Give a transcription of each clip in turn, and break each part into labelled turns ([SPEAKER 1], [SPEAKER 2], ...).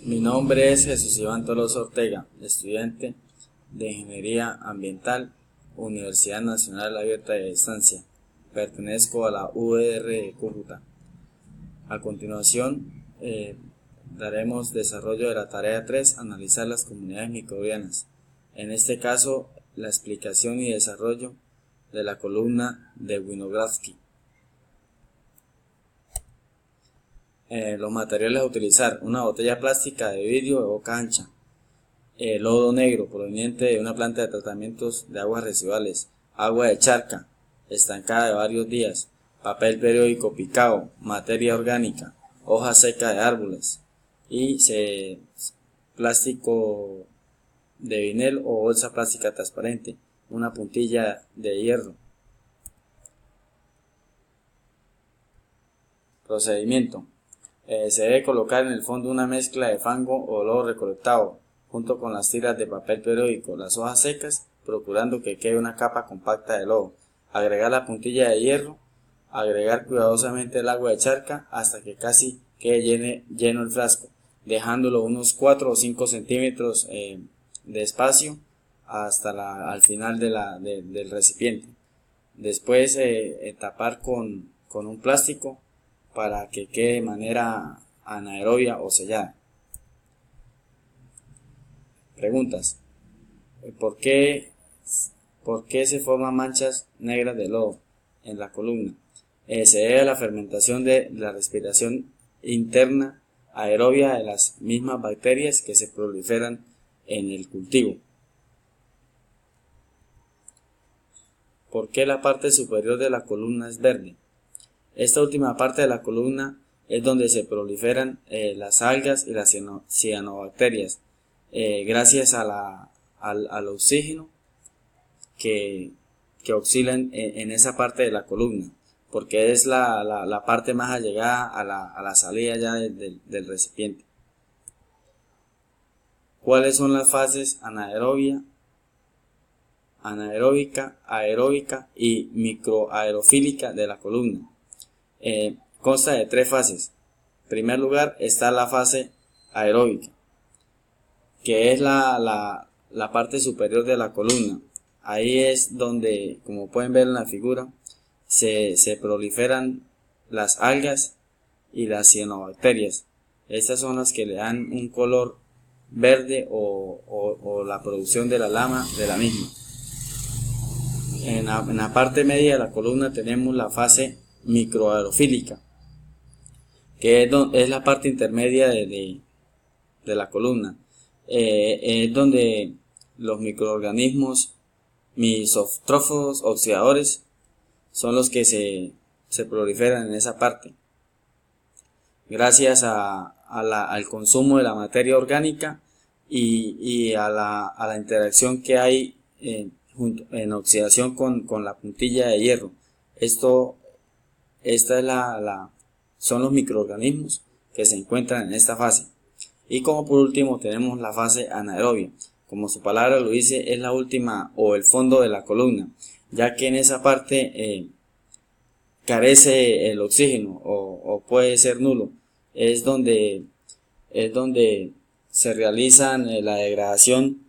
[SPEAKER 1] Mi nombre es Jesús Iván Tolosa Ortega, estudiante de Ingeniería Ambiental, Universidad Nacional Abierta de Distancia. Pertenezco a la UR de Cúcuta. A continuación, daremos desarrollo de la tarea 3, analizar las comunidades microbianas. En este caso, la explicación y desarrollo de la columna de Winogradski. Los materiales a utilizar: una botella plástica de vidrio de boca ancha, lodo negro proveniente de una planta de tratamientos de aguas residuales, agua de charca estancada de varios días, papel periódico picado, materia orgánica, hoja seca de árboles y plástico de vinil o bolsa plástica transparente, una puntilla de hierro. Procedimiento: se debe colocar en el fondo una mezcla de fango o lodo recolectado junto con las tiras de papel periódico, las hojas secas, procurando que quede una capa compacta de lodo. Agregar la puntilla de hierro, agregar cuidadosamente el agua de charca hasta que casi quede lleno el frasco, dejándolo unos 4 o 5 centímetros de espacio hasta al final del recipiente. Después tapar con un plástico para que quede de manera anaerobia o sellada. Preguntas: ¿Por qué se forman manchas negras de lodo en la columna? Se debe a la fermentación de la respiración interna aerobia de las mismas bacterias que se proliferan en el cultivo. ¿Por qué la parte superior de la columna es verde? Esta última parte de la columna es donde se proliferan las algas y las cianobacterias, gracias al oxígeno que oscila en esa parte de la columna, porque es la parte más allegada a la salida ya del recipiente. ¿Cuáles son las fases anaeróbica, aeróbica y microaerofílica de la columna? Consta de 3 fases. En primer lugar está la fase aeróbica, que es la parte superior de la columna. Ahí es donde, como pueden ver en la figura, se proliferan las algas y las cianobacterias. Estas son las que le dan un color verde o la producción de la lama de la misma. En la parte media de la columna tenemos la fase microaerofílica, que es la parte intermedia de la columna. Es donde los microorganismos misótrofos oxidadores son los que se proliferan en esa parte, gracias al consumo de la materia orgánica y a la interacción que hay en oxidación con la puntilla de hierro. Son los microorganismos que se encuentran en esta fase. Y como por último tenemos la fase anaerobia. Como su palabra lo dice, es la última o el fondo de la columna, ya que en esa parte carece el oxígeno o puede ser nulo. Es donde se realizan la degradación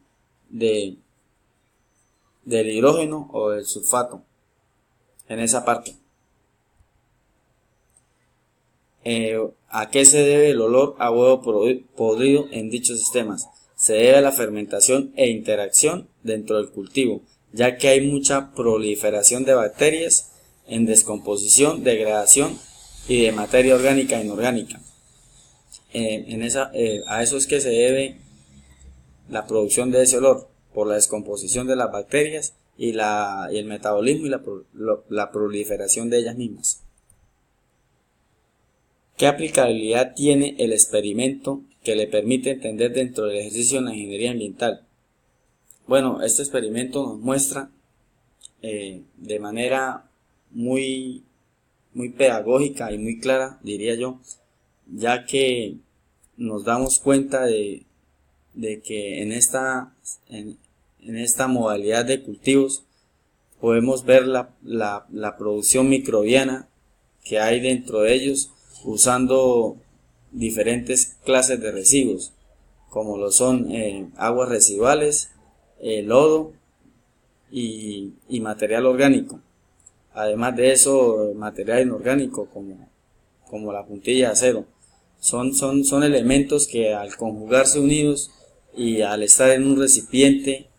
[SPEAKER 1] del hidrógeno o del sulfato en esa parte. ¿A qué se debe el olor a huevo podrido en dichos sistemas? Se debe a la fermentación e interacción dentro del cultivo, ya que hay mucha proliferación de bacterias en descomposición, degradación y de materia orgánica e inorgánica. A eso es que se debe la producción de ese olor, por la descomposición de las bacterias y el metabolismo y la proliferación de ellas mismas. ¿Qué aplicabilidad tiene el experimento que le permite entender dentro del ejercicio de la ingeniería ambiental? Bueno, este experimento nos muestra de manera muy pedagógica y muy clara, diría yo, ya que nos damos cuenta de que en esta modalidad de cultivos podemos ver la producción microbiana que hay dentro de ellos, usando diferentes clases de residuos, como lo son aguas residuales, lodo y material orgánico. Además de eso, material inorgánico como la puntilla de acero. Son elementos que al conjugarse unidos y al estar en un recipiente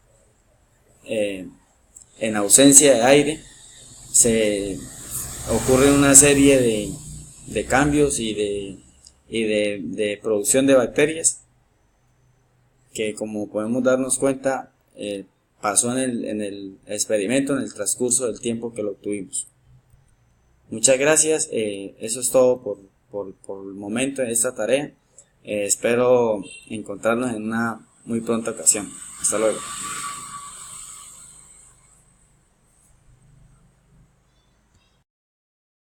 [SPEAKER 1] en ausencia de aire, se ocurre una serie de cambios y de producción de bacterias que, como podemos darnos cuenta, pasó en el experimento en el transcurso del tiempo que lo obtuvimos. Muchas gracias, eso es todo por el momento en esta tarea. Espero encontrarnos en una muy pronta ocasión. Hasta luego.